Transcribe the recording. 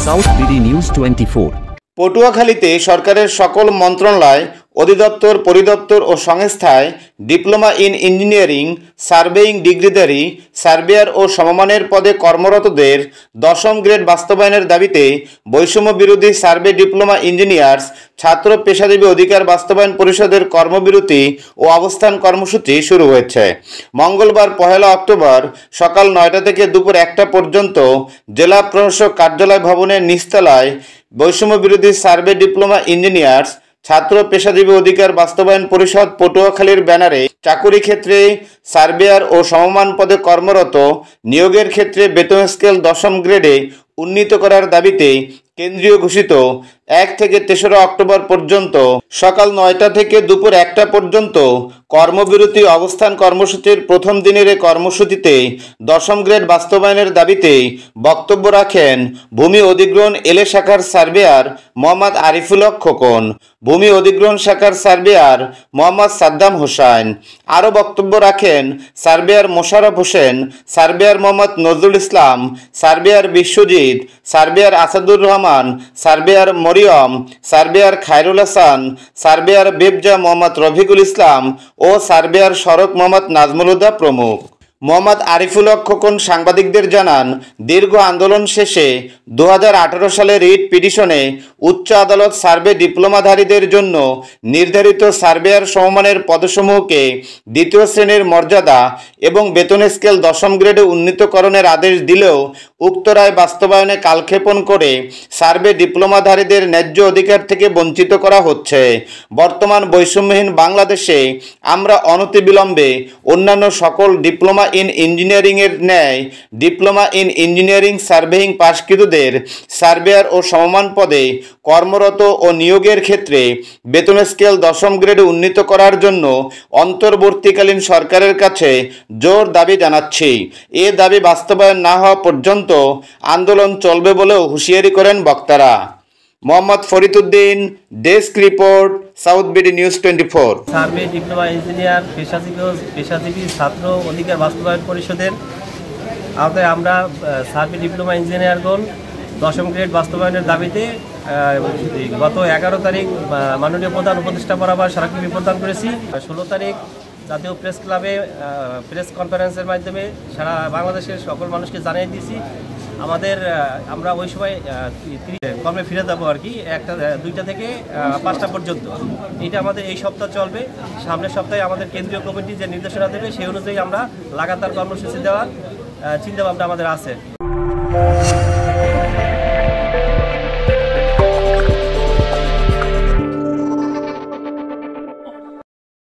South BD news 24। পটুয়াখালীতে সরকারের সকল মন্ত্রণালয়, অধিদপ্তর, পরিদপ্তর ও সংস্থায় diploma in engineering surveying ডিগ্রিধারী surveyor ও সমমানের পদে কর্মরতদের 10ম গ্রেড বাস্তবায়নের দাবিতে বৈষম্য বিরোধী সার্ভে ডিপ্লোমা ইঞ্জিনিয়ার্স ছাত্র পেশাজীবী অধিকার বাস্তবায়ন পরিষদের কর্মবিরতি ও অবস্থান কর্মসূচি শুরু হয়েছে। মঙ্গলবার 1 অক্টোবর সকাল 9টা থেকে দুপুর 1টা পর্যন্ত জেলা প্রশাসক কার্যালয় ভবনের নিচতলায় বৈষম্য বিরোধী সার্ভে ডিপ্লোমা ইঞ্জিনিয়ার্স ছাত্র পেশাজীবী অধিকার বাস্তবায়ন পরিষদ পটুয়াখালীর ব্যানারে চাকুরি ক্ষেত্রে সার্ভেয়ার ও সমমান পদে কর্মরত নিয়োগের ক্ষেত্রে বেতন স্কেল 10ম গ্রেডে উন্নীত করার দাবিতে কেন্দ্রীয় ঘোষিত 1 থেকে 3রা অক্টোবর পর্যন্ত সকাল 9টা থেকে দুপুর 1টা পর্যন্ত কর্মবিরতি অবস্থান কর্মসূচির প্রথম দিনের এই কর্মসূচিতে 10ম গ্রেড বাস্তবায়নের দাবিতে বক্তব্য রাখেন ভূমি অধিগ্রহণ এলে শাখার সার্ভেয়ার মোহাম্মদ আরিফুল হক খোকন, ভূমি অধিগ্রহণ শাখার সার্ভেয়ার মোহাম্মদ সাদ্দাম হোসেন। আরও বক্তব্য রাখেন surveyor Mosharraf Hossain, surveyor Mohammad Nazrul Islam, surveyor Biswajit, surveyor Asadur Rahman, surveyor Mariyam, surveyor Khairul Hasan, surveyor বেবজা মোহাম্মদ রফিকুল ইসলাম ও সার্ভেয়ার সড়ক মোহাম্মদ নাজমুল হুদা প্রমুখ। মোহাম্মদ আরিফুল হক খোকন সাংবাদিকদের জানান, দীর্ঘ আন্দোলন শেষে 2018 সালে রিট পিটিশনে উচ্চ আদালত সার্ভে ডিপ্লোমাধারীদের জন্য নির্ধারিত সার্ভেয়ার সমমানের পদসমূহকে 2য় শ্রেণীর মর্যাদা এবং বেতন স্কেল 10ম গ্রেডে উন্নীতকরণের আদেশ দিলেও উক্ত রায় বাস্তবায়নে কালক্ষেপণ করে সার্ভে ডিপ্লোমাধারীদের ন্যায্য অধিকার থেকে বঞ্চিত করা হচ্ছে। বর্তমান বৈষম্যহীন বাংলাদেশে আমরা অনতিবিলম্বে অন্যান্য সকল ডিপ্লোমা ইন ইঞ্জিনিয়ারিংয়ের ন্যায় diploma in engineering surveying পাশকৃতদের surveyor ও সমমান পদে কর্মরত ও নিয়োগের ক্ষেত্রে বেতন স্কেল 10ম গ্রেডে উন্নীত করার জন্য অন্তর্বর্তীকালীন সরকারের কাছে জোর দাবি জানাচ্ছি। এ দাবি বাস্তবায়ন না হওয়া পর্যন্ত আন্দোলন চলবে বলেও হুঁশিয়ারি করেন বক্তারা। Mohammad Fariduddin, desk report, south BD news 24। Survey diploma engineer পেশাজীবী ছাত্র অধিকার বাস্তবায়ন পরিষদের আওতায় আমরা সার্ভে ডিপ্লোমা ইঞ্জিনিয়ারগণ 10ম গ্রেড বাস্তবায়নের দাবিতে গত 11 তারিখ মাননীয় প্রধান উপদেষ্টা বরাবর স্মারকলিপি প্রদান করেছি। 16 তারিখ জাতীয় প্রেস ক্লাবে প্রেস কনফারেন্সের মাধ্যমে সারা বাংলাদেশের সকল মানুষকে জানিয়ে দিয়েছি আমরা ওই সময় কর্মে ফিরে যাবো আর কি 2টা থেকে 5টা পর্যন্ত। এটা আমাদের এই সপ্তাহ চলবে। সামনের সপ্তাহে আমাদের কেন্দ্রীয় কমিটি যে নির্দেশনা দেবে সেই অনুযায়ী আমরা লাগাতার কর্মসূচি দেওয়ার চিন্তাভাবনা আমাদের আছে।